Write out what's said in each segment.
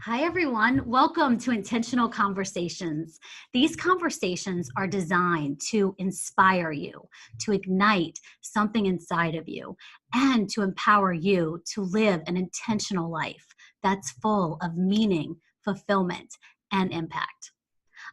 Hi, everyone. Welcome to Intentional Conversations. These conversations are designed to inspire you, to ignite something inside of you, and to empower you to live an intentional life that's full of meaning, fulfillment, and impact.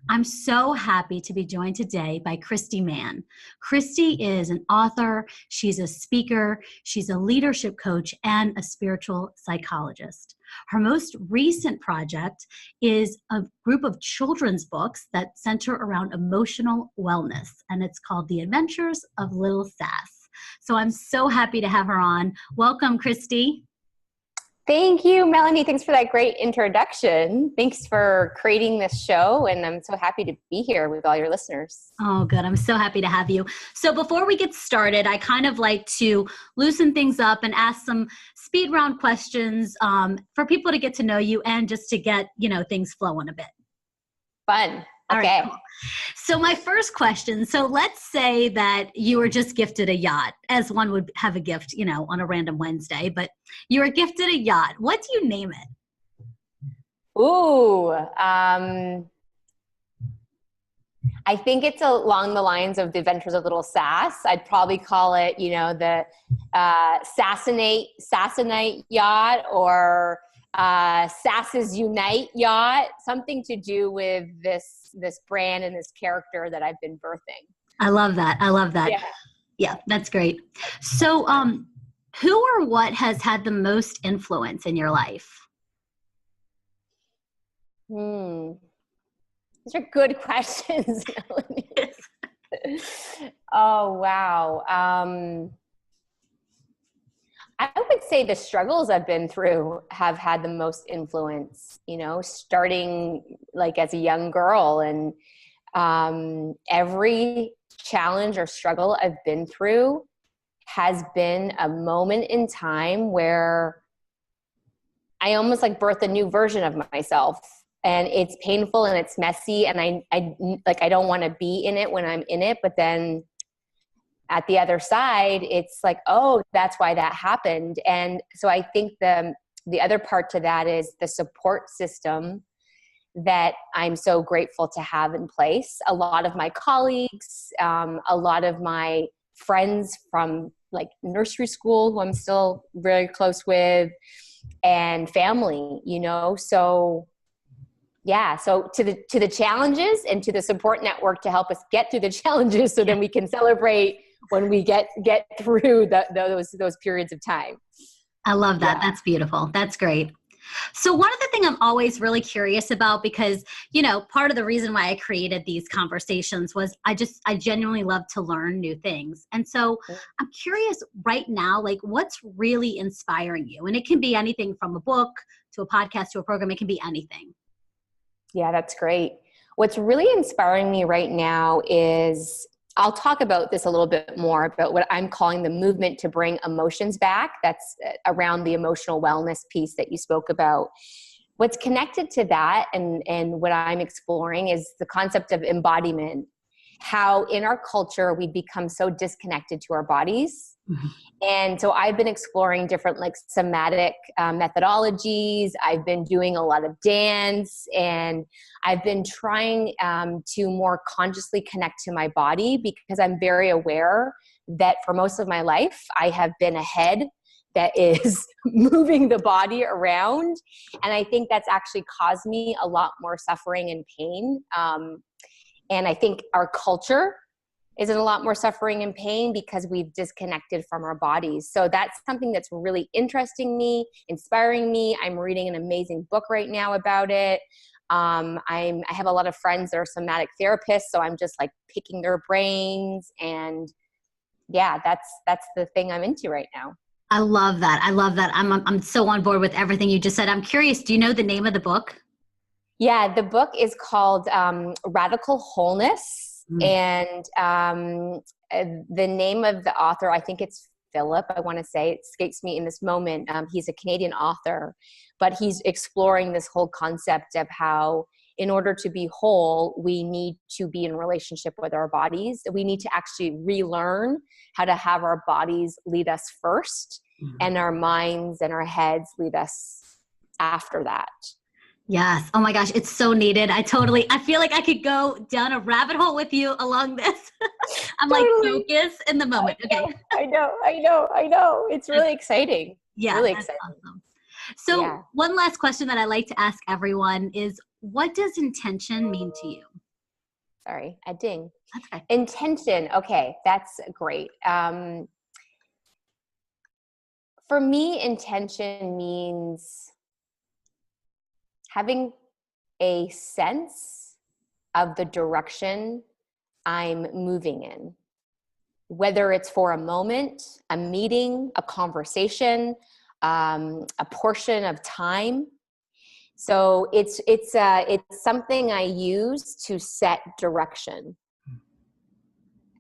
I'm so happy to be joined today by Christie Mann. Christie is an author, she's a speaker, she's a leadership coach, and a spiritual psychologist. Her most recent project is a group of children's books that center around emotional wellness, and it's called The Adventures of Lil Sass. So I'm so happy to have her on. Welcome, Christie. Thank you, Melanie. Thanks for that great introduction. Thanks for creating this show, and I'm so happy to be here with all your listeners. Oh, good. I'm so happy to have you. So before we get started, I kind of like to loosen things up and ask some speed round questions for people to get to know you and just to get, things flowing a bit. Fun. All okay. Right, cool. So my first question, so let's say that you were just gifted a yacht, as one would have a gift, on a random Wednesday, but you were gifted a yacht. What do you name it? Ooh, I think it's along the lines of The Adventures of Lil Sass. I'd probably call it, the Sassinite yacht, or Sasses Unite yacht, something to do with this brand and this character that I've been birthing. I love that. Yeah, that's great. So who or what has had the most influence in your life? These are good questions, Melanie. Oh, wow. I would say the struggles I've been through have had the most influence, starting like as a young girl, and every challenge or struggle I've been through has been a moment in time where I almost like birthed a new version of myself, and it's painful and it's messy, and I don't want to be in it when I'm in it, but then at the other side, it's like, oh, that's why that happened. And so I think the other part to that is the support system that I'm so grateful to have in place. A lot of my colleagues, a lot of my friends from like nursery school, who I'm still very close with, and family, so yeah. So to the challenges and to the support network to help us get through the challenges, so then we can celebrate when we get through those periods of time. I love that. Yeah. That's beautiful. That's great. So one other thing I'm always really curious about, because, part of the reason why I created these conversations was I genuinely love to learn new things. And so I'm curious right now, like, what's really inspiring you? And it can be anything from a book to a podcast to a program. It can be anything. Yeah, that's great. What's really inspiring me right now is, I'll talk about this a little bit more, about what I'm calling the movement to bring emotions back. That's around the emotional wellness piece that you spoke about. What's connected to that and what I'm exploring is the concept of embodiment. How in our culture, we become so disconnected to our bodies. Mm-hmm. And so I've been exploring different like somatic methodologies. I've been doing a lot of dance, and I've been trying to more consciously connect to my body, because I'm very aware that for most of my life, I have been a head that is moving the body around. And I think that's actually caused me a lot more suffering and pain. And I think our culture is in a lot more suffering and pain because we've disconnected from our bodies. So that's something that's really interesting me, inspiring me. I'm reading an amazing book right now about it. I have a lot of friends that are somatic therapists, so I'm just like picking their brains, and yeah, that's the thing I'm into right now. I love that. I'm so on board with everything you just said. I'm curious, do you know the name of the book? Yeah, the book is called Radical Wholeness. And the name of the author, I think it's Philip, I want to say, it escapes me in this moment. He's a Canadian author, but he's exploring this whole concept of how in order to be whole, we need to be in relationship with our bodies. We need to actually relearn how to have our bodies lead us first, and our minds and our heads lead us after that. Yes. Oh my gosh, it's so needed. I feel like I could go down a rabbit hole with you along this. I'm like Totally. focus in the moment. Okay. I know. It's That's, really exciting. yeah, Really that's exciting. awesome. So Yeah. one last question that I like to ask everyone is, what does intention mean to you? Sorry, a ding. That's okay. Intention. Okay, that's great. For me, intention means having a sense of the direction I'm moving in, whether it's for a moment, a meeting, a conversation, a portion of time. So it's something I use to set direction,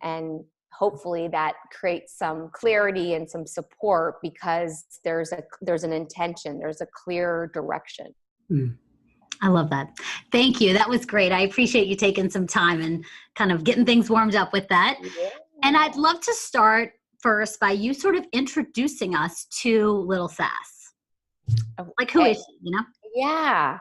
and hopefully that creates some clarity and some support because there's an intention, there's a clear direction. Mm. I love that. Thank you. That was great. I appreciate you taking some time and kind of getting things warmed up with that. Yeah. And I'd love to start first by you sort of introducing us to Lil Sass. Like, who is she, you know? Yeah.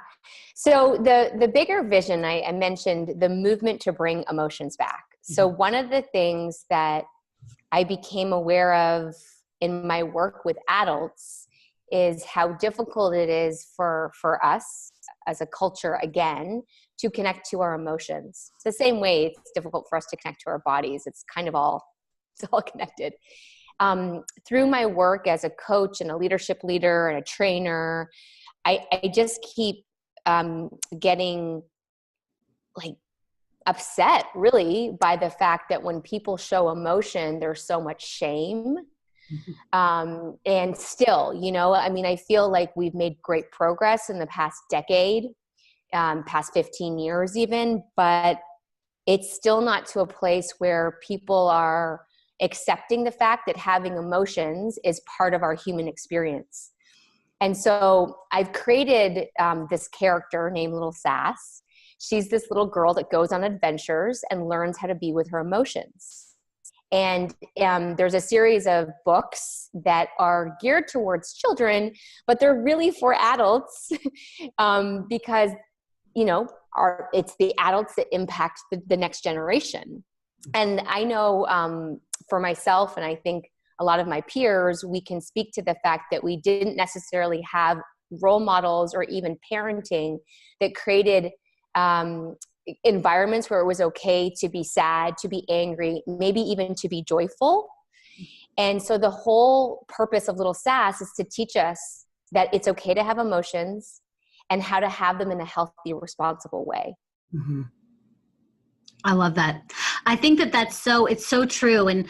So the bigger vision, I mentioned the movement to bring emotions back. So one of the things that I became aware of in my work with adults is how difficult it is for us as a culture, again, to connect to our emotions. It's the same way it's difficult for us to connect to our bodies. It's kind of it's all connected. Through my work as a coach and a leadership leader and a trainer, I just keep getting like upset really by the fact that when people show emotion, there's so much shame. And still, I mean, I feel like we've made great progress in the past decade, past 15 years even, but it's still not to a place where people are accepting the fact that having emotions is part of our human experience. And so I've created this character named Lil Sass. She's this little girl that goes on adventures and learns how to be with her emotions. And there's a series of books that are geared towards children, but they're really for adults because, it's the adults that impact the next generation. And I know for myself, and I think a lot of my peers, we can speak to the fact that we didn't necessarily have role models or even parenting that created environments where it was okay to be sad, to be angry, maybe even to be joyful. And so the whole purpose of Lil Sass is to teach us that it's okay to have emotions and how to have them in a healthy, responsible way. Mm-hmm. I love that. I think it's so true. And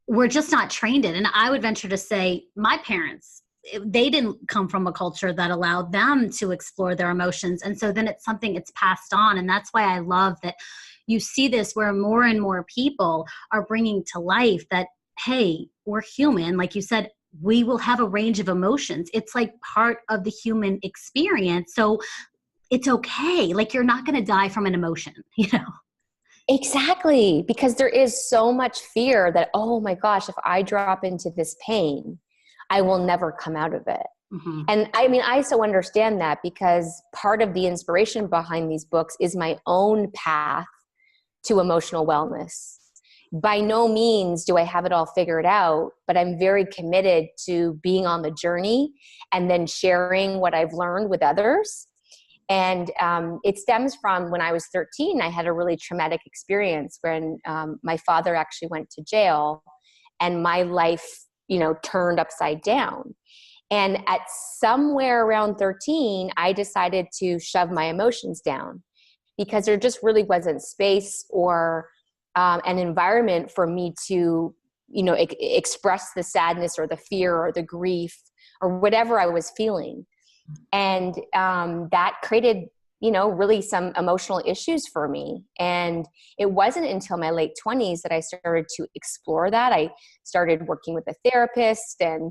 we're just not trained in. And I would venture to say my parents, they didn't come from a culture that allowed them to explore their emotions. And so then it's something it's passed on. And that's why I love that you see this where more and more people are bringing to life that, hey, we're human. Like you said, we will have a range of emotions. It's like part of the human experience. So it's okay. Like you're not going to die from an emotion, Exactly. Because there is so much fear that, oh my gosh, if I drop into this pain, I will never come out of it. Mm-hmm. And I mean, I so understand that because part of the inspiration behind these books is my own path to emotional wellness. By no means do I have it all figured out, but I'm very committed to being on the journey and then sharing what I've learned with others. And it stems from when I was 13, I had a really traumatic experience when my father actually went to jail and my life, turned upside down. And at somewhere around 13, I decided to shove my emotions down because there just really wasn't space or an environment for me to, express the sadness or the fear or the grief or whatever I was feeling. And that created, really some emotional issues for me. And it wasn't until my late 20s that I started to explore that. I started working with a therapist, and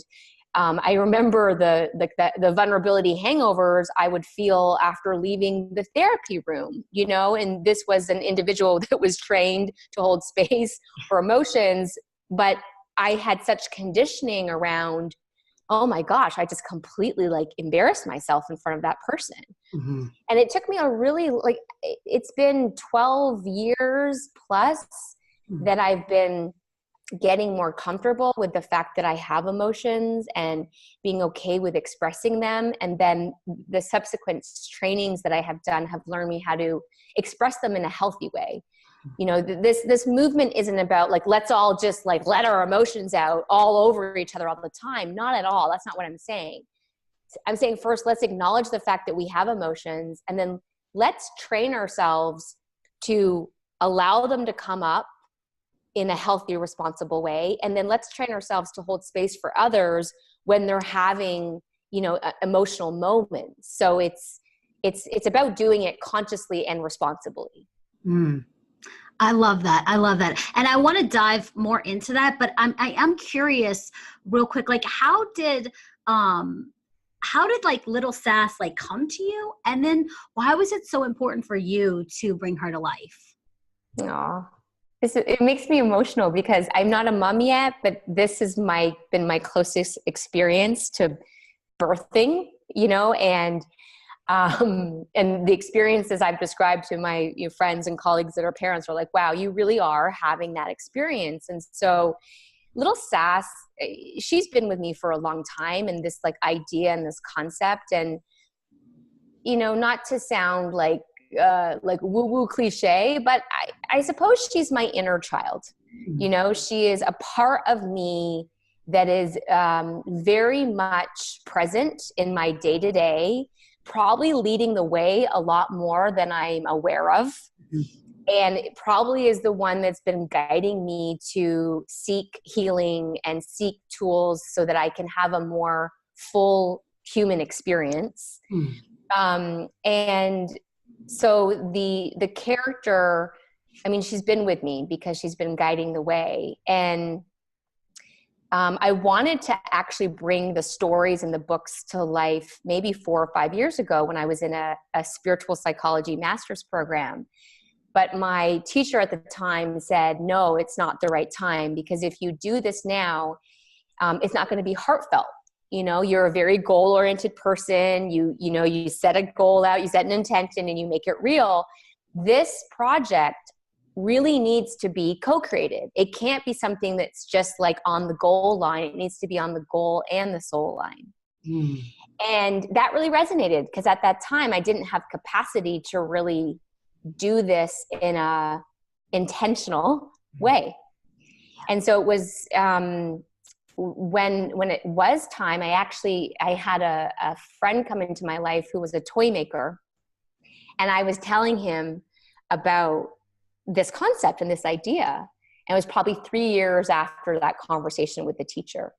I remember the vulnerability hangovers I would feel after leaving the therapy room, and this was an individual that was trained to hold space for emotions, but I had such conditioning around, oh my gosh, I just completely like embarrassed myself in front of that person. Mm-hmm. And it took me it's been 12 years plus that I've been getting more comfortable with the fact that I have emotions and being okay with expressing them. And then the subsequent trainings that I have done have learned me how to express them in a healthy way. You know, this movement isn't about like, let's all just like let our emotions out all over each other all the time. Not at all. That's not what I'm saying. I'm saying first, let's acknowledge the fact that we have emotions, and then let's train ourselves to allow them to come up in a healthy, responsible way. And then let's train ourselves to hold space for others when they're having, you know, emotional moments. So it's about doing it consciously and responsibly. I love that. I love that. And I want to dive more into that, but I am curious real quick, like how did like Lil Sass like come to you? And then why was it so important for you to bring her to life? Aw. It makes me emotional because I'm not a mom yet, but this has been my closest experience to birthing, you know, and the experiences I've described to my friends and colleagues that are parents are like, wow, you really are having that experience. And so Lil Sass, she's been with me for a long time, and this like idea and this concept, and, you know, not to sound like woo-woo cliche, but I suppose she's my inner child. You know, she is a part of me that is very much present in my day-to-day, probably leading the way a lot more than I'm aware of. And it probably is the one that's been guiding me to seek healing and seek tools so that I can have a more full human experience. And so the character, I mean, she's been with me because she's been guiding the way. And I wanted to actually bring the stories and the books to life maybe 4 or 5 years ago when I was in a spiritual psychology master's program. But my teacher at the time said, no, it's not the right time, because if you do this now, it's not going to be heartfelt. You know, you're a very goal-oriented person. You know, you set a goal out, you set an intention, and you make it real. This project really needs to be co-created. It can't be something that's just like on the goal line. It needs to be on the goal and the soul line. And that really resonated because at that time I didn't have capacity to really do this in a intentional way. And so it was, when it was time, I had a friend come into my life who was a toy maker, and I was telling him about this concept and this idea. And it was probably 3 years after that conversation with the teacher.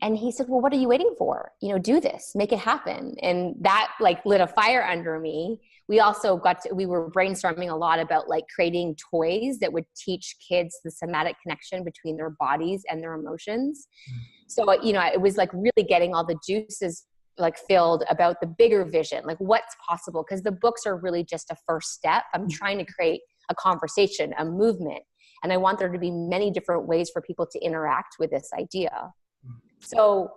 And he said, well, what are you waiting for? You know, do this, make it happen. And that like lit a fire under me. We also we were brainstorming a lot about like creating toys that would teach kids the somatic connection between their bodies and their emotions. So, you know, it was like really getting all the juices like filled about the bigger vision, like what's possible. Because the books are really just a first step. I'm trying to create a conversation, a movement. And I want there to be many different ways for people to interact with this idea. So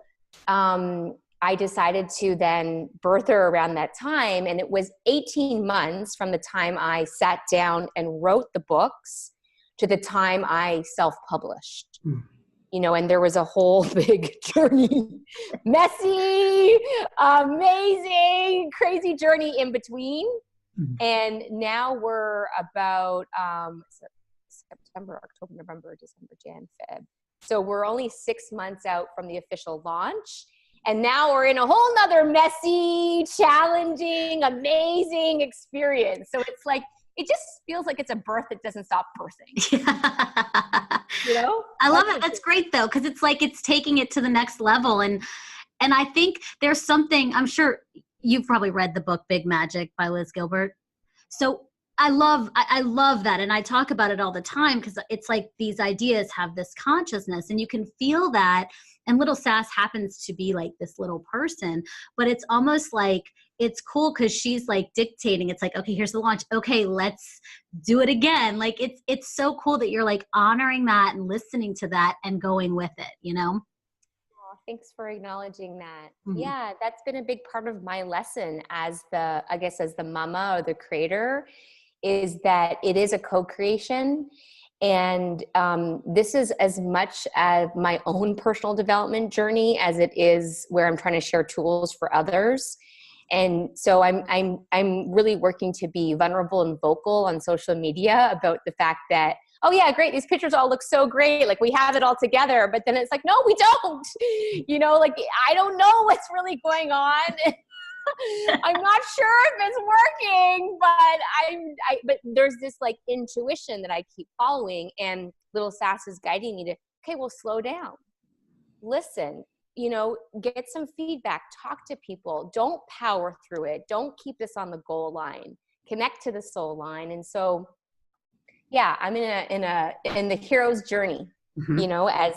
I decided to then birth her around that time. And it was 18 months from the time I sat down and wrote the books to the time I self-published. You know, and there was a whole big journey, messy, amazing, crazy journey in between. And now we're about September, October, November, December, Jan, Feb. So we're only 6 months out from the official launch. And now we're in a whole nother messy, challenging, amazing experience. So it's like, it just feels like it's a birth that doesn't stop birthing. You know? I love it. That's great though, because it's like it's taking it to the next level. And I think there's something, I'm sure you've probably read the book Big Magic by Liz Gilbert. So I love that. And I talk about it all the time because it's like these ideas have this consciousness and you can feel that. And Lil Sass happens to be like this little person, but it's almost like it's cool because she's like dictating. It's like, okay, here's the launch. Okay, let's do it again. Like it's so cool that you're like honoring that and listening to that and going with it, you know? Thanks for acknowledging that. Mhm. Yeah, that's been a big part of my lesson as the mama or the creator, is that it is a co-creation. And this is as much as my own personal development journey as it is where I'm trying to share tools for others. And so I'm really working to be vulnerable and vocal on social media about the fact that, oh yeah, great, these pictures all look so great, like we have it all together, but then it's like, no, we don't. Like I don't know what's really going on. I'm not sure if it's working, but but there's this like intuition that I keep following, and Lil Sass is guiding me to, okay, well, slow down, listen, get some feedback, talk to people, don't power through it, don't keep this on the goal line, connect to the soul line. And so, yeah, I'm in the hero's journey, as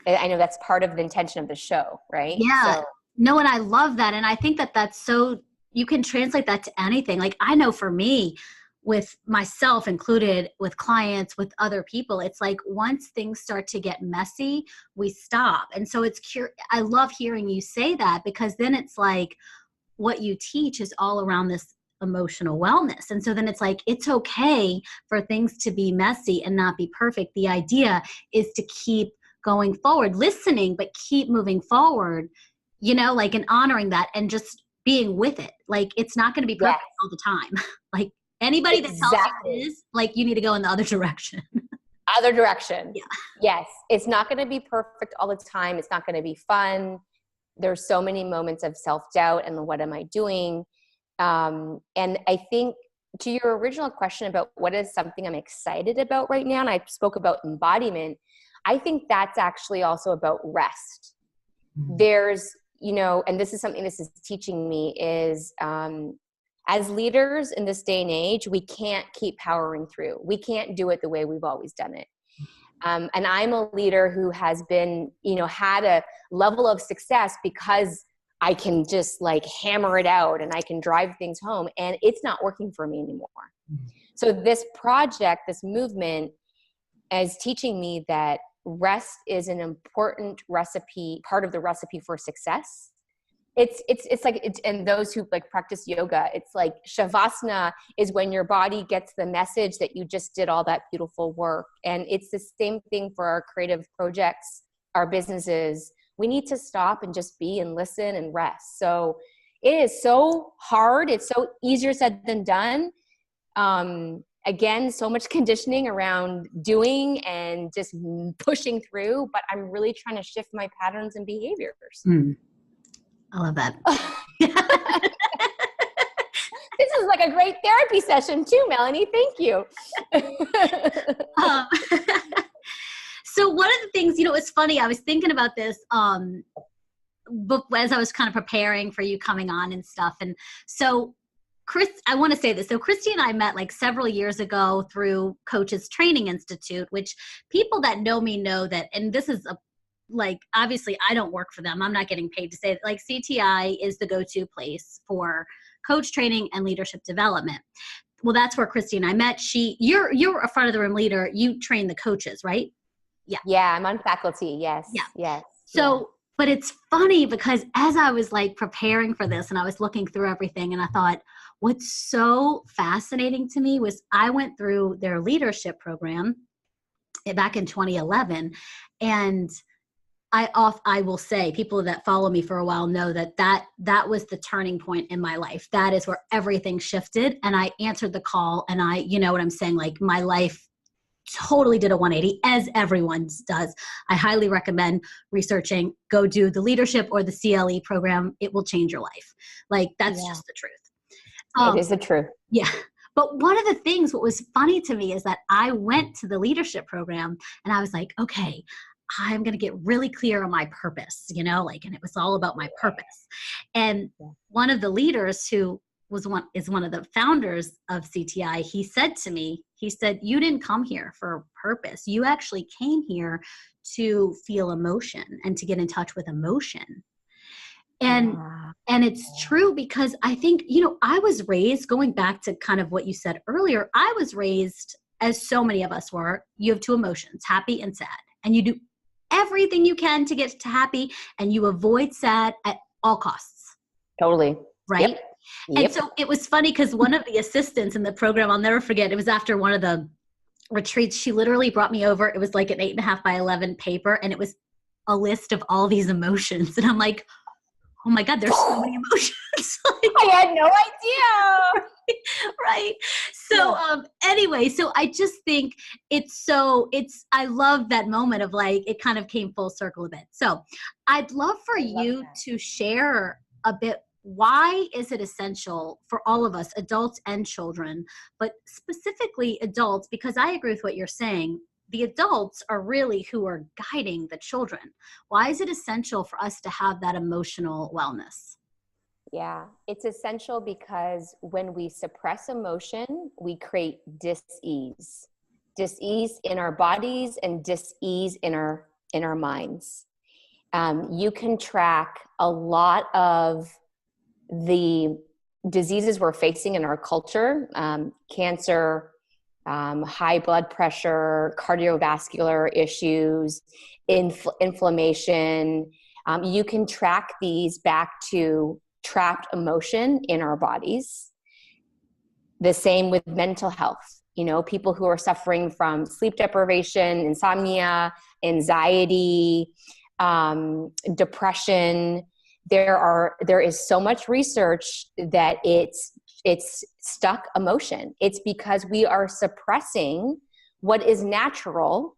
I know that's part of the intention of the show, right? Yeah. So, No, and I love that. And I think that that's so, you can translate that to anything. Like I know for me, with myself included, with clients, with other people, it's like once things start to get messy, we stop. And so I love hearing you say that, because then it's like what you teach is all around this emotional wellness. And so then it's like, it's okay for things to be messy and not be perfect. The idea is to keep going forward, listening, but keep moving forward, like, and honoring that and just being with it. Like, it's not going to be perfect all the time. Like anybody that tells you it is, like, you need to go in the other direction. Other direction. Yeah. Yes. It's not going to be perfect all the time. It's not going to be fun. There's so many moments of self-doubt and what am I doing? And I think to your original question about what is something I'm excited about right now, and I spoke about embodiment, I think that's actually also about rest. There's, and this is something this is teaching me is, as leaders in this day and age, we can't keep powering through. We can't do it the way we've always done it. And I'm a leader who has been, had a level of success because I can just like hammer it out and I can drive things home, and it's not working for me anymore. So this project, this movement is teaching me that rest is an important part of the recipe for success. It's like, and those who like practice yoga, it's like Shavasana is when your body gets the message that you just did all that beautiful work. And it's the same thing for our creative projects, our businesses. We need to stop and just be and listen and rest. So it is so hard. It's so easier said than done. Again, so much conditioning around doing and just pushing through, but I'm really trying to shift my patterns and behaviors. I love that. This is like a great therapy session too, Melanie. Thank you. So one of the things, it's funny, I was thinking about this as I was kind of preparing for you coming on and stuff. And so I want to say this. So Christie and I met like several years ago through Coaches Training Institute, which people that know me know that, and this is obviously I don't work for them. I'm not getting paid to say that. Like CTI is the go-to place for coach training and leadership development. Well, that's where Christie and I met. You're a front of the room leader. You train the coaches, right? Yeah. Yeah, I'm on faculty. Yes. Yeah. Yes. So, but it's funny because as I was like preparing for this and I was looking through everything, and I thought, what's so fascinating to me was I went through their leadership program back in 2011, and I will say, people that follow me for a while know that was the turning point in my life. That is where everything shifted, and I answered the call, and you know what I'm saying, like my life totally did a 180, as everyone does. I highly recommend researching, go do the leadership or the CLE program. It will change your life. Like that's just the truth. It is the truth. Yeah. But one of the things, what was funny to me is that I went to the leadership program and I was like, okay, I'm going to get really clear on my purpose, and it was all about my purpose. And one of the leaders who is one of the founders of CTI, he said to me, you didn't come here for a purpose. You actually came here to feel emotion and to get in touch with emotion. And it's true, because I think, I was raised, going back to kind of what you said earlier, I was raised, as so many of us were, you have two emotions, happy and sad. And you do everything you can to get to happy, and you avoid sad at all costs. Totally. Right? Yep. And so it was funny because one of the assistants in the program, I'll never forget, it was after one of the retreats, she literally brought me over. It was like an 8.5 by 11 paper, and it was a list of all these emotions. And I'm like, oh my God, there's so many emotions. I had no idea. Right. So anyway, so I just think I love that moment of like, it kind of came full circle a bit. So I'd love for you to share a bit, why is it essential for all of us, adults and children, but specifically adults, because I agree with what you're saying. The adults are really who are guiding the children. Why is it essential for us to have that emotional wellness? Yeah, it's essential because when we suppress emotion, we create dis-ease in our bodies and dis-ease in our minds. You can track a lot of the diseases we're facing in our culture, cancer, high blood pressure, cardiovascular issues, inflammation. You can track these back to trapped emotion in our bodies. The same with mental health. You know, people who are suffering from sleep deprivation, insomnia, anxiety, depression. There is so much research that it's stuck emotion. It's because we are suppressing what is natural,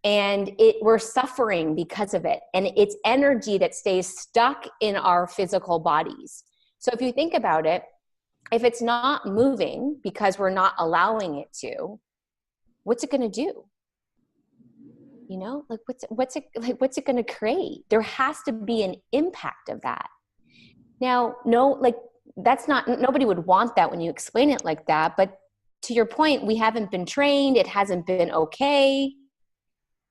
and we're suffering because of it. And it's energy that stays stuck in our physical bodies. So if you think about it, if it's not moving because we're not allowing it to, what's it going to do? You know, like what's it going to create? There has to be an impact of that. Now, nobody would want that when you explain it like that. But to your point, we haven't been trained. It hasn't been okay,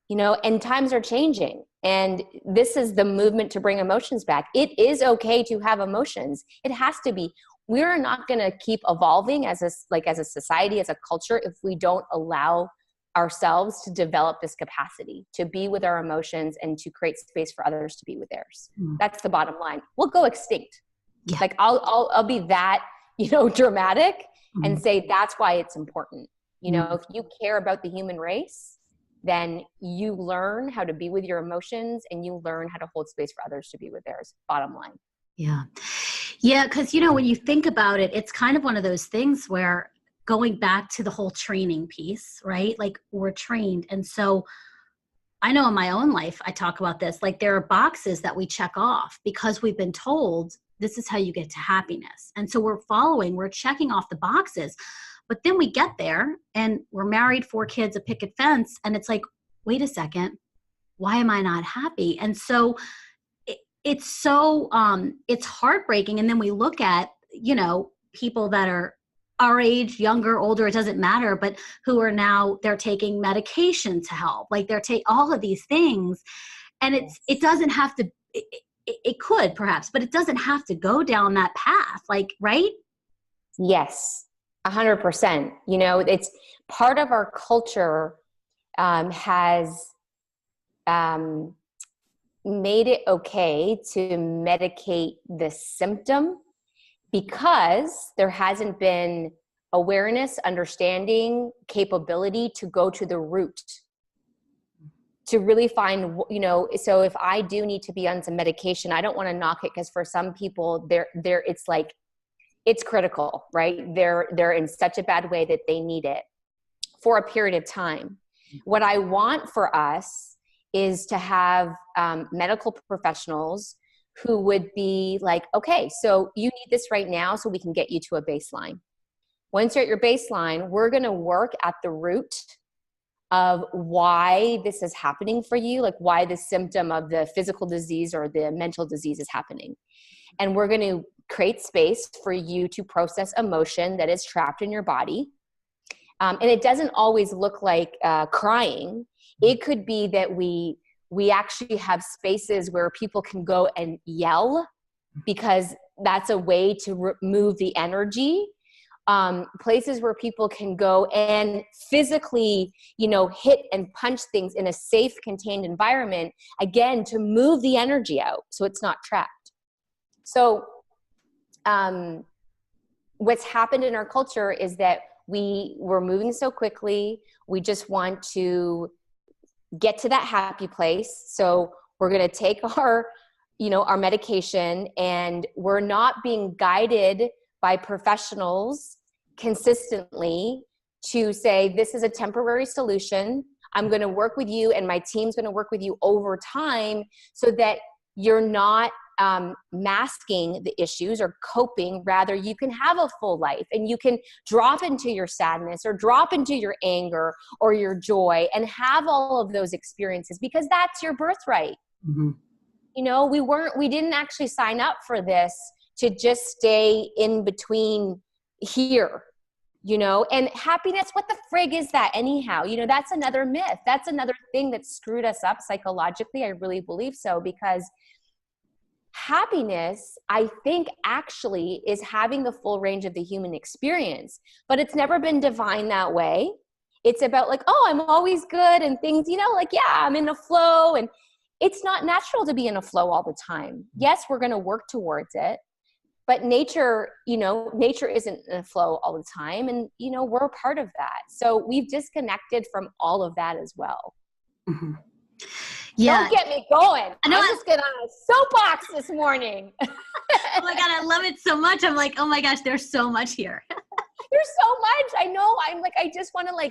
you know, and times are changing. And this is the movement to bring emotions back. It is okay to have emotions. It has to be. We're not going to keep evolving as a society, as a culture, if we don't allow ourselves to develop this capacity to be with our emotions and to create space for others to be with theirs. That's the bottom line. We'll go extinct. Yeah. Like I'll be that, you know, dramatic and say that's why it's important. You know, if you care about the human race, then you learn how to be with your emotions and you learn how to hold space for others to be with theirs. Bottom line. Yeah. Yeah. Cause you know, when you think about it, it's kind of one of those things where, going back to the whole training piece, right? Like we're trained. And so I know in my own life, I talk about this, like there are boxes that we check off because we've been told this is how you get to happiness. And so we're checking off the boxes, but then we get there and we're married, 4 kids, a picket fence. And it's like, wait a second, why am I not happy? And so it's heartbreaking. And then we look at, you know, people that are our age, younger, older, it doesn't matter, but who are now, they're taking medication to help. Like they're taking all of these things. And it doesn't have to, it could perhaps, but it doesn't have to go down that path. Like, right? Yes, 100%. You know, it's part of our culture has made it okay to medicate the symptom, because there hasn't been awareness, understanding, capability to go to the root, to really find, you know, so if I do need to be on some medication, I don't want to knock it, because for some people it's like, it's critical, right? They're in such a bad way that they need it for a period of time. What I want for us is to have medical professionals who would be like, okay, so you need this right now so we can get you to a baseline. Once you're at your baseline, we're going to work at the root of why this is happening for you, like why the symptom of the physical disease or the mental disease is happening. And we're going to create space for you to process emotion that is trapped in your body. And it doesn't always look like crying. It could be that we actually have spaces where people can go and yell, because that's a way to remove the energy. places where people can go and physically, hit and punch things in a safe, contained environment, again, to move the energy out so it's not trapped. So what's happened in our culture is that we're moving so quickly. We just want to get to that happy place. So we're going to take our medication, and we're not being guided by professionals consistently to say, this is a temporary solution. I'm going to work with you, and my team's going to work with you over time, so that you're not masking the issues or coping. Rather, you can have a full life, and you can drop into your sadness or drop into your anger or your joy and have all of those experiences, because that's your birthright. Mm-hmm. We didn't actually sign up for this to just stay in between here, and happiness, what the frig is that anyhow? That's another myth. That's another thing that screwed us up psychologically. I really believe so, because happiness, I think, actually is having the full range of the human experience, but it's never been defined that way. It's about like, oh, I'm always good and things, yeah, I'm in a flow, and it's not natural to be in a flow all the time. Yes, we're going to work towards it, but nature isn't in a flow all the time. And, we're a part of that. So we've disconnected from all of that as well. Mm-hmm. Yeah. Don't get me going. I'm just getting on a soapbox this morning. Oh my God, I love it so much. I'm like, oh my gosh, there's so much here. There's so much. I know. I'm like, I just want to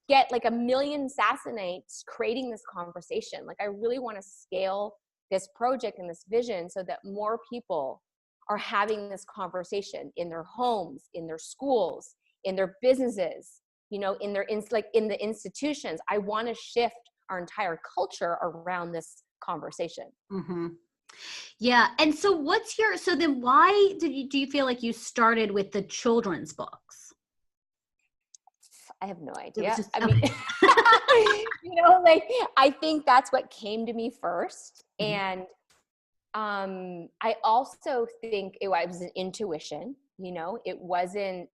get a million Sassanites creating this conversation. I really want to scale this project and this vision so that more people are having this conversation in their homes, in their schools, in their businesses, in the institutions. I want to shift our entire culture around this conversation. Mm-hmm. Yeah. And so then why do you feel like you started with the children's books? I have no idea. I think that's what came to me first. And I also think it was an intuition, it wasn't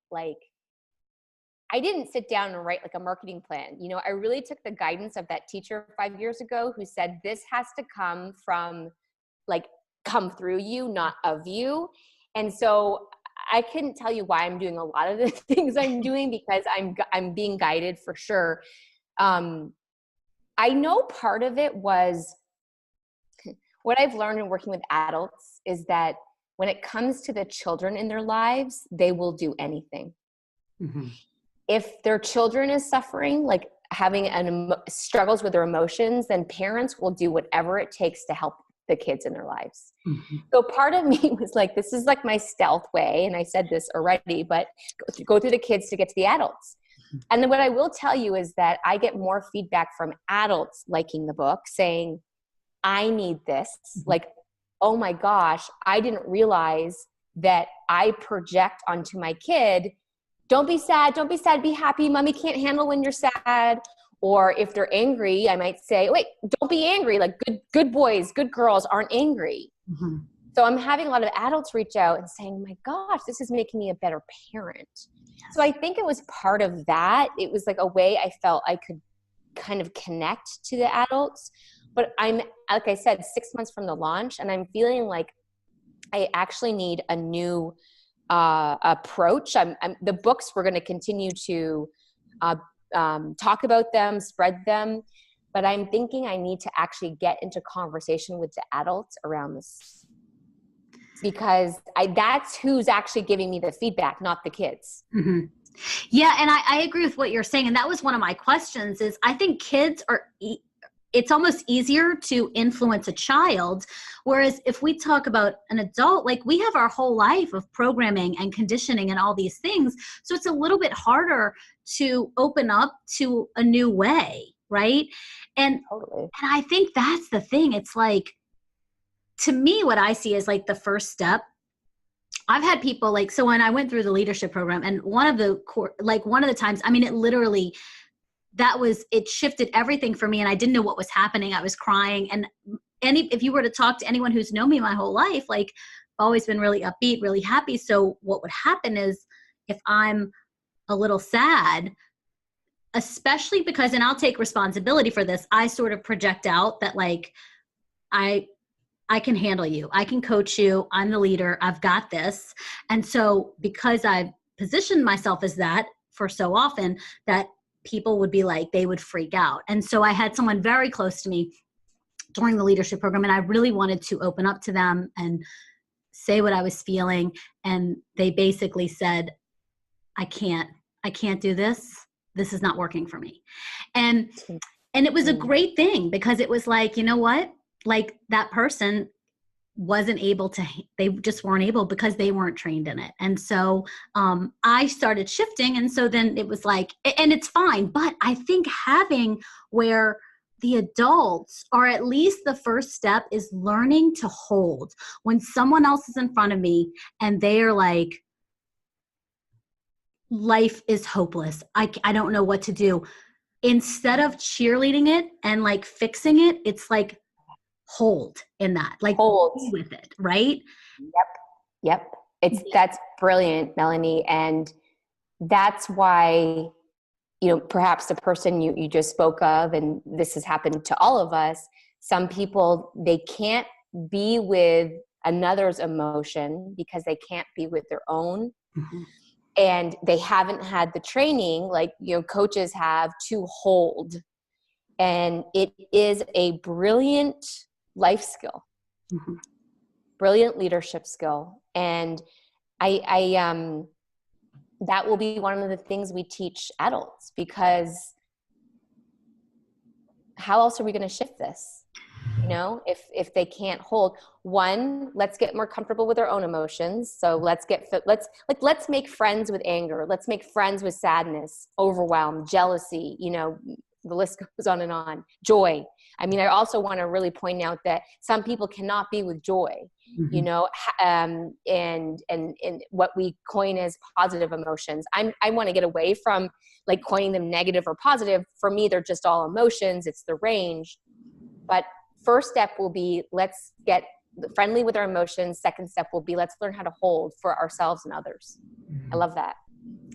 I didn't sit down and write a marketing plan. I really took the guidance of that teacher 5 years ago who said, this has to come through you, not of you. And so I couldn't tell you why I'm doing a lot of the things I'm doing, because I'm being guided for sure. I know part of it was what I've learned in working with adults is that when it comes to the children in their lives, they will do anything. Mm-hmm. If their children is suffering, having struggles with their emotions, then parents will do whatever it takes to help the kids in their lives. Mm-hmm. So part of me was this is my stealth way. And I said this already, but go through the kids to get to the adults. Mm-hmm. And then what I will tell you is that I get more feedback from adults liking the book, saying, I need this. Mm-hmm. Oh my gosh, I didn't realize that I project onto my kid, don't be sad, be happy. Mommy can't handle when you're sad. Or if they're angry, I might say, wait, don't be angry. Good boys, good girls aren't angry. Mm-hmm. So I'm having a lot of adults reach out and saying, my gosh, this is making me a better parent. Yes. So I think it was part of that. It was a way I felt I could kind of connect to the adults. But I'm, like I said, 6 months from the launch, and I'm feeling like I actually need a new approach. The books, we're going to continue to talk about them, spread them, but I'm thinking I need to actually get into conversation with the adults around this, because that's who's actually giving me the feedback, not the kids. Mm-hmm. Yeah. And I agree with what you're saying. And that was one of my questions is I think kids are it's almost easier to influence a child. Whereas if we talk about an adult, we have our whole life of programming and conditioning and all these things. So it's a little bit harder to open up to a new way. Right. And I think that's the thing. It's to me, what I see is the first step. I've had people so when I went through the leadership program, and one of the times, it literally, it shifted everything for me, and I didn't know what was happening. I was crying. And if you were to talk to anyone who's known me my whole life, I've always been really upbeat, really happy. So what would happen is if I'm a little sad, especially because, and I'll take responsibility for this, I sort of project out that like, I can handle you. I can coach you. I'm the leader. I've got this. And so because I've positioned myself as that for so often, that people would be like, they would freak out. And so I had someone very close to me during the leadership program, and I really wanted to open up to them and say what I was feeling. And they basically said, I can't do this. This is not working for me. And it was a great thing, because it was like, you know what? Like that person wasn't able to, they just weren't able because they weren't trained in it. And so I started shifting. And so then it was like, and it's fine. But I think having where the adults, or at least the first step, is learning to hold when someone else is in front of me and they are like, life is hopeless. I don't know what to do. Instead of cheerleading it and like fixing it, it's like, hold in that, like hold with it, right? Yep. That's brilliant, Melanie. And that's why, you know, perhaps the person you just spoke of, and this has happened to all of us, some people, they can't be with another's emotion because they can't be with their own. Mm-hmm. And they haven't had the training like, you know, coaches have, to hold. And it is a brilliant life skill, mm-hmm. brilliant leadership skill. And I that will be one of the things we teach adults, because how else are we going to shift this? You know, if they can't hold. One, let's get more comfortable with our own emotions. So let's make friends with anger. Let's make friends with sadness, overwhelm, jealousy, you know, the list goes on and on. Joy. I mean, I also want to really point out that some people cannot be with joy, mm-hmm. you know, and what we coin as positive emotions. I want to get away from like coining them negative or positive. For me, they're just all emotions. It's the range. But first step will be, let's get friendly with our emotions. Second step will be, let's learn how to hold for ourselves and others. I love that.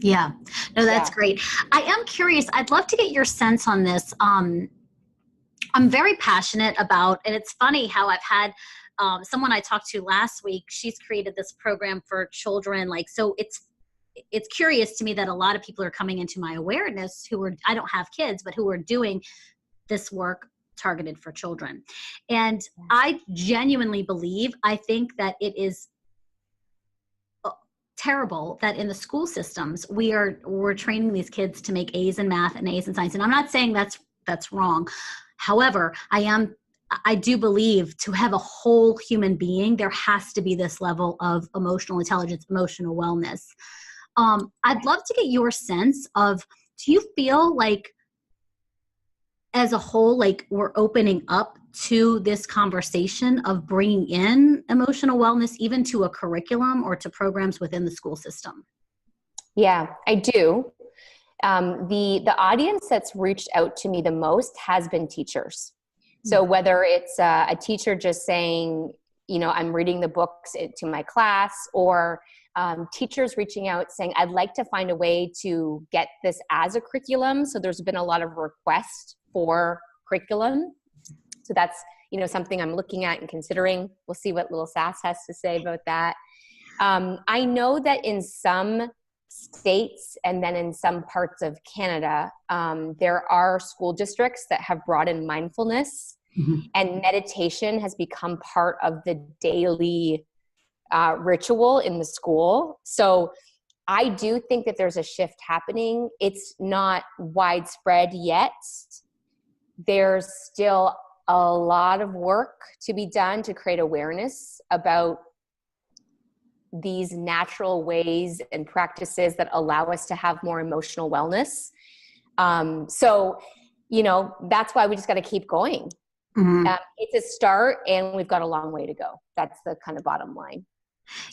Yeah, no, that's great. I am curious. I'd love to get your sense on this. I'm very passionate about, and it's funny how I've had someone I talked to last week, she's created this program for children. Like, so it's curious to me that a lot of people are coming into my awareness I don't have kids, but who are doing this work targeted for children. And I genuinely believe, I think that it is terrible that in the school systems we're training these kids to make A's in math and A's in science. And I'm not saying that's wrong. However, I do believe to have a whole human being, there has to be this level of emotional intelligence, emotional wellness. I'd love to get your sense of, do you feel like as a whole, like we're opening up to this conversation of bringing in emotional wellness, even to a curriculum or to programs within the school system? Yeah, I do. The audience that's reached out to me the most has been teachers. So whether it's a teacher just saying, you know, I'm reading the books to my class, or teachers reaching out saying, I'd like to find a way to get this as a curriculum. So there's been a lot of requests for curriculum. So that's, you know, something I'm looking at and considering. We'll see what Lil Sass has to say about that. I know that in some states and then in some parts of Canada, there are school districts that have brought in mindfulness, mm-hmm. and meditation has become part of the daily ritual in the school. So I do think that there's a shift happening. It's not widespread yet. There's still a lot of work to be done to create awareness about these natural ways and practices that allow us to have more emotional wellness. So, you know, that's why we just got to keep going. Mm-hmm. It's a start and we've got a long way to go. That's the kind of bottom line.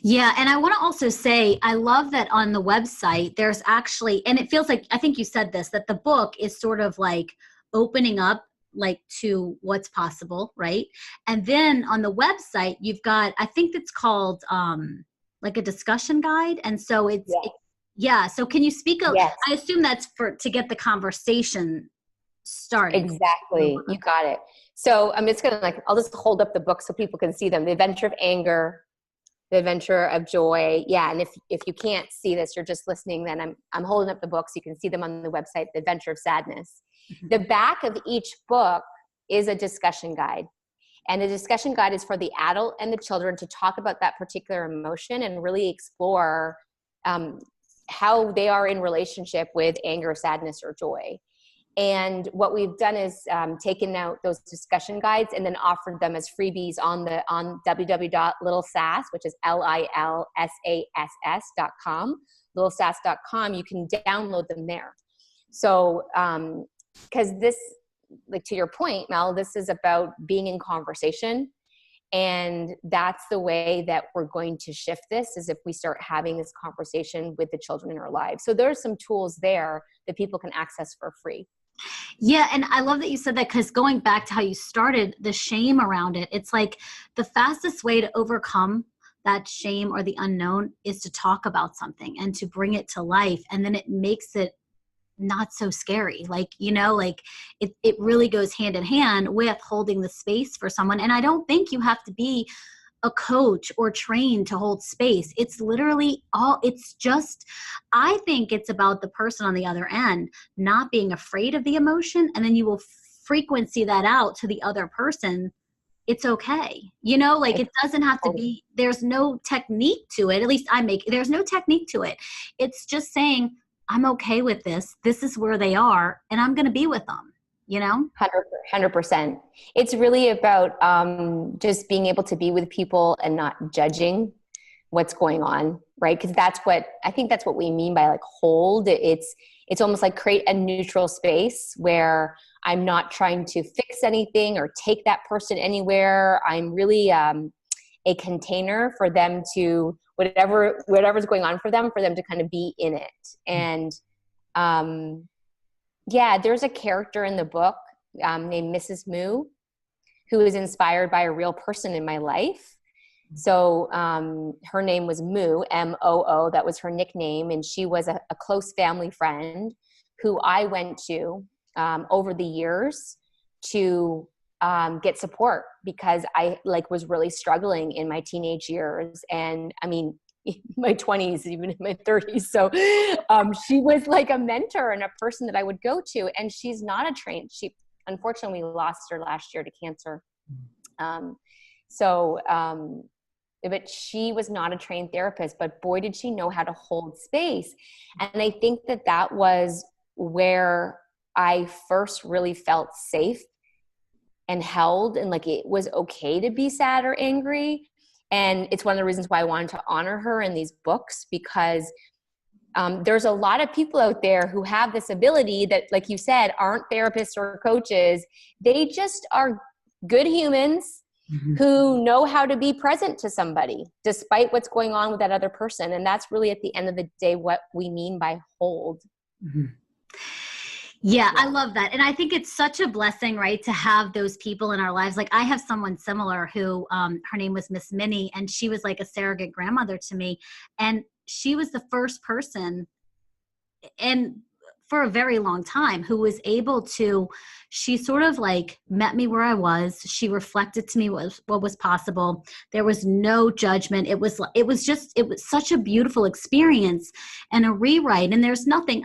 Yeah. And I want to also say, I love that on the website, there's actually, and it feels like, I think you said this, that the book is sort of like opening up like to what's possible. Right. And then on the website, you've got, I think it's called like a discussion guide. And so it's Yeah. So can you speak Yes. I assume that's to get the conversation started. Exactly. You got it. So I'm just going to I'll just hold up the book so people can see them. The Adventure of Anger, The Adventure of Joy. Yeah. And if you can't see this, you're just listening, then I'm holding up the book so you can see them on the website, The Adventure of Sadness. The back of each book is a discussion guide. And the discussion guide is for the adult and the children to talk about that particular emotion and really explore how they are in relationship with anger, sadness, or joy. And what we've done is taken out those discussion guides and then offered them as freebies on www.lilsass, which is LILSASS.com, lilsass.com. You can download them there. So, because this, to your point, Mel, this is about being in conversation. And that's the way that we're going to shift this, is if we start having this conversation with the children in our lives. So there's some tools there that people can access for free. Yeah. And I love that you said that, because going back to how you started, the shame around it, it's like the fastest way to overcome that shame or the unknown is to talk about something and to bring it to life. And then it makes it not so scary. It really goes hand in hand with holding the space for someone. And I don't think you have to be a coach or trained to hold space. It's literally I think it's about the person on the other end not being afraid of the emotion, and then you will frequency that out to the other person. It's okay. It doesn't have to be, there's no technique to it. At least there's no technique to it. It's just saying, I'm okay with this. This is where they are, and I'm going to be with them, 100%. It's really about just being able to be with people and not judging what's going on, right? Because I think that's what we mean by hold. It's almost like create a neutral space where I'm not trying to fix anything or take that person anywhere. I'm really a container for them to, whatever's going on for them to kind of be in it. And there's a character in the book named Mrs. Moo, who is inspired by a real person in my life. So her name was Moo, M-O-O. That was her nickname. And she was a close family friend who I went to over the years to get support, because I was really struggling in my teenage years. And I mean, my 20s, even in my 30s. So she was like a mentor and a person that I would go to. And she's not a trained, unfortunately, we lost her last year to cancer. But she was not a trained therapist, but boy, did she know how to hold space. And I think that was where I first really felt safe and held, and it was okay to be sad or angry. And it's one of the reasons why I wanted to honor her in these books, because there's a lot of people out there who have this ability that, like you said, aren't therapists or coaches. They just are good humans who know how to be present to somebody despite what's going on with that other person. And that's really, at the end of the day, what we mean by hold. Mm-hmm. Yeah, I love that. And I think it's such a blessing, right, to have those people in our lives. I have someone similar who, her name was Miss Minnie, and she was like a surrogate grandmother to me. And she was the first person, and for a very long time, who was able to, she sort of met me where I was. She reflected to me what was possible. There was no judgment. It was such a beautiful experience and a rewrite. And there's nothing,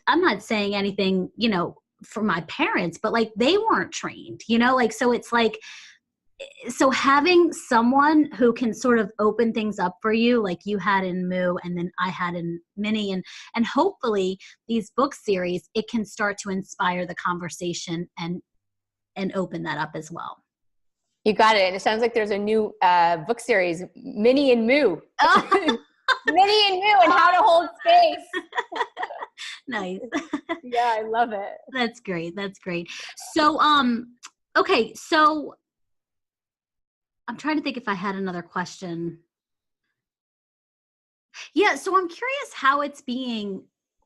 I'm not saying anything, for my parents, but they weren't trained, so it's so having someone who can sort of open things up for you, like you had in Moo, and then I had in Minnie, and hopefully these book series, it can start to inspire the conversation and open that up as well. You got it. And it sounds like there's a new book series, Minnie and Moo. Oh. Minnie and Moo and how to hold space. Nice. Yeah, I love it. That's great. So, okay. So I'm trying to think if I had another question. Yeah. So I'm curious how it's being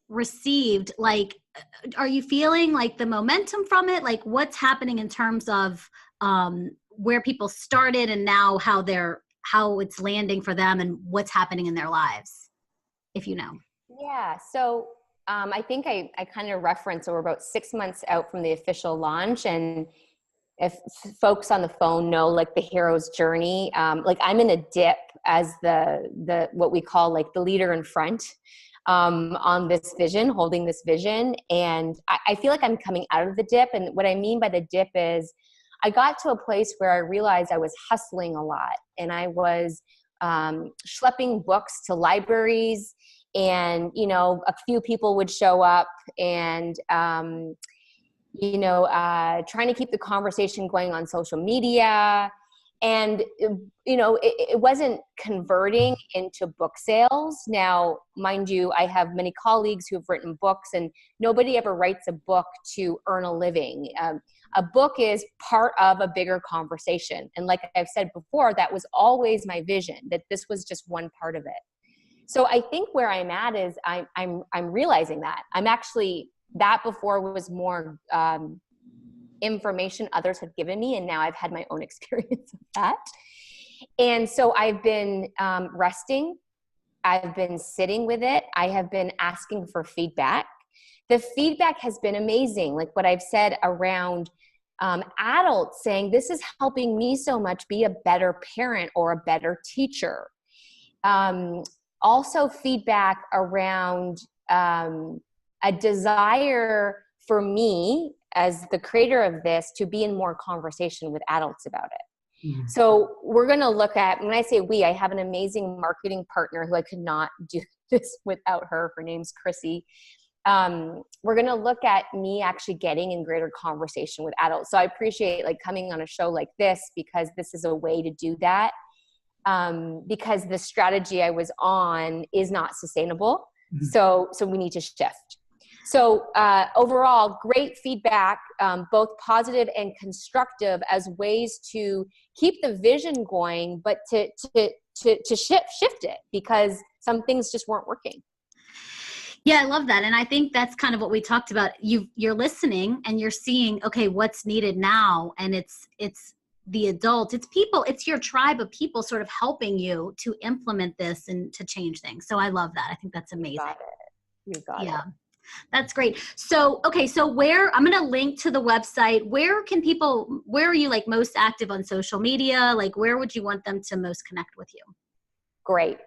received. Are you feeling the momentum from it? What's happening in terms of where people started and now how it's landing for them and what's happening in their lives, if you know? Yeah. So I think I kind of referenced, so we're about 6 months out from the official launch. And if folks on the phone know like the hero's journey, like I'm in a dip as the what we call like the leader in front on this vision, holding this vision. And I feel like I'm coming out of the dip. And what I mean by the dip is I got to a place where I realized I was hustling a lot, and I was schlepping books to libraries, and, you know, a few people would show up, and, trying to keep the conversation going on social media. And, you know, it wasn't converting into book sales. Now, mind you, I have many colleagues who have written books, and nobody ever writes a book to earn a living. A book is part of a bigger conversation. And like I've said before, that was always my vision, that this was just one part of it. So I think where I'm at is I'm realizing that I'm actually, that before was more information others had given me, and now I've had my own experience of that. And so I've been resting. I've been sitting with it. I have been asking for feedback. The feedback has been amazing. Like what I've said around adults saying, this is helping me so much be a better parent or a better teacher. Also feedback around a desire for me as the creator of this to be in more conversation with adults about it. Mm-hmm. So we're going to look at, when I say we, I have an amazing marketing partner who I could not do this without her. Her name's Christie. We're going to look at me actually getting in greater conversation with adults. So I appreciate like coming on a show like this, because this is a way to do that. Because the strategy I was on is not sustainable. Mm-hmm. So we need to shift. So overall, great feedback, both positive and constructive, as ways to keep the vision going, but to shift it, because some things just weren't working. Yeah, I love that. And I think that's kind of what we talked about. You're listening and you're seeing, okay, what's needed now. And it's the adult, it's people, it's your tribe of people sort of helping you to implement this and to change things. So I love that. I think that's amazing. You got it. That's great. So, okay. So I'm going to link to the website. Where are you like most active on social media? Like where would you want them to most connect with you? Great.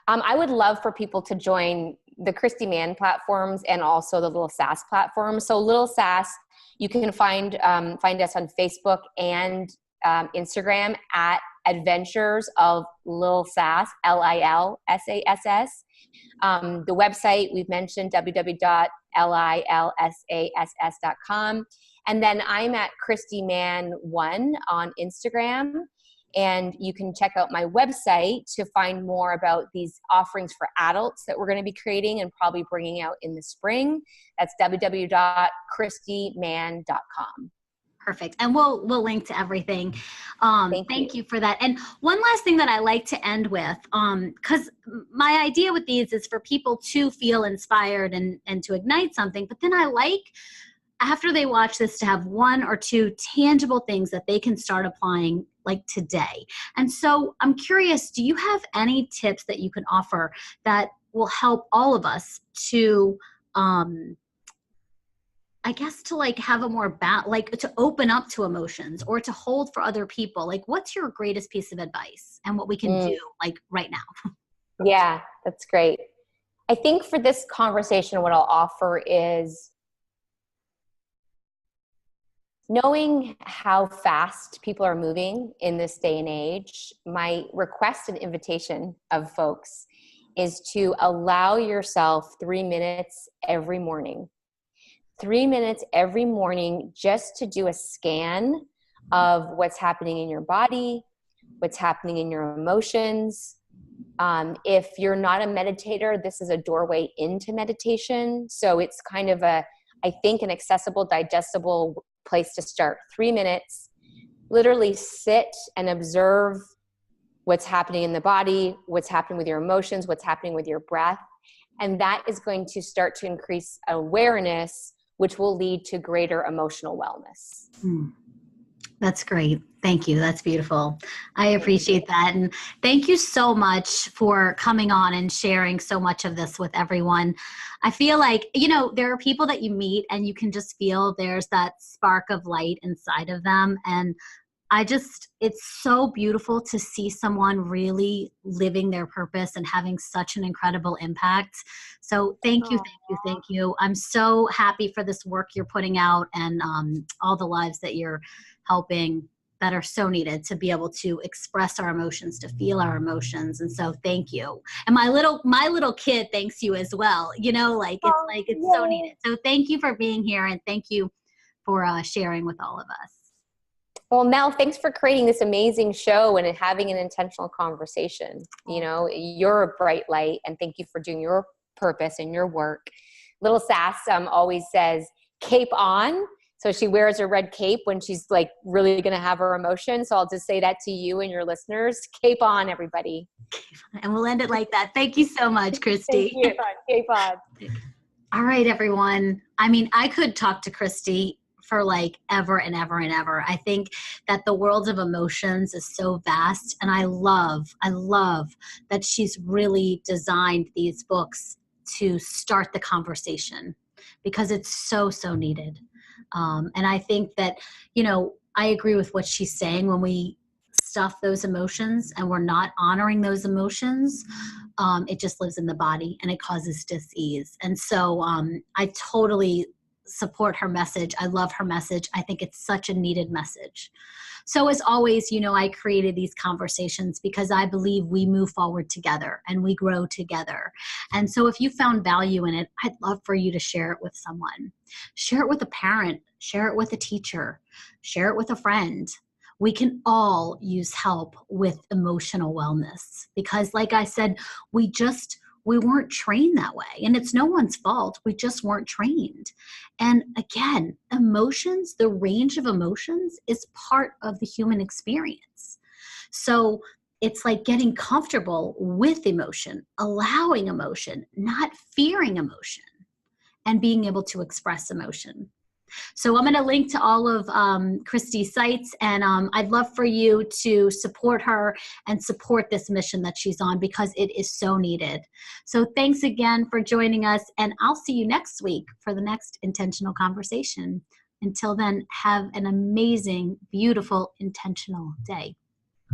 I would love for people to join the Christie Mann platforms and also the Lil Sass platform. So Lil Sass, you can find us on Facebook and Instagram at Adventures of Lil Sass, LILSASS. The website we've mentioned, www.lilsass.com. And then I'm at Christie Mann 1 on Instagram. And you can check out my website to find more about these offerings for adults that we're going to be creating and probably bringing out in the spring. That's www.christiemann.com. Perfect. And we'll link to everything. Thank you for that. And one last thing that I like to end with, because my idea with these is for people to feel inspired and to ignite something. But then I like, after they watch this, to have 1 or 2 tangible things that they can start applying like today. And so I'm curious, do you have any tips that you can offer that will help all of us to, I guess, to like have a more like to open up to emotions or to hold for other people? Like what's your greatest piece of advice and what we can do like right now? Yeah, that's great. I think for this conversation, what I'll offer is knowing how fast people are moving in this day and age. My request and invitation of folks is to allow yourself 3 minutes every morning. 3 minutes every morning just to do a scan of what's happening in your body, what's happening in your emotions. If you're not a meditator, this is a doorway into meditation. So it's kind of I think an accessible, digestible place to start. 3 minutes, literally sit and observe what's happening in the body, what's happening with your emotions, what's happening with your breath. And that is going to start to increase awareness, which will lead to greater emotional wellness. That's great. Thank you. That's beautiful. I appreciate that. And thank you so much for coming on and sharing so much of this with everyone. I feel like, there are people that you meet and you can just feel there's that spark of light inside of them. And it's so beautiful to see someone really living their purpose and having such an incredible impact. So thank you, thank you, thank you. I'm so happy for this work you're putting out and all the lives that you're helping that are so needed to be able to express our emotions, to feel our emotions. And so thank you. And my little kid thanks you as well. It's so needed. So thank you for being here and thank you for sharing with all of us. Well, Mel, thanks for creating this amazing show and having an intentional conversation. You're a bright light, and thank you for doing your purpose and your work. Lil Sass always says, cape on. So she wears a red cape when she's like really going to have her emotion. So I'll just say that to you and your listeners. Cape on, everybody. And we'll end it like that. Thank you so much, Christie. Thank you. Cape on. All right, everyone. I mean, I could talk to Christie for like ever and ever and ever. I think that the world of emotions is so vast, and I love that she's really designed these books to start the conversation because it's so needed. And I think that, I agree with what she's saying. When we stuff those emotions and we're not honoring those emotions, it just lives in the body and it causes dis-ease. And so I totally support her message. I love her message. I think it's such a needed message. So as always, I created these conversations because I believe we move forward together and we grow together. And so if you found value in it, I'd love for you to share it with someone. Share it with a parent, share it with a teacher, share it with a friend. We can all use help with emotional wellness because like I said, we weren't trained that way. And it's no one's fault. We just weren't trained. And again, emotions, the range of emotions is part of the human experience. So it's like getting comfortable with emotion, allowing emotion, not fearing emotion, and being able to express emotion. So I'm going to link to all of Christie's sites, and I'd love for you to support her and support this mission that she's on because it is so needed. So thanks again for joining us, and I'll see you next week for the next intentional conversation. Until then, have an amazing, beautiful, intentional day.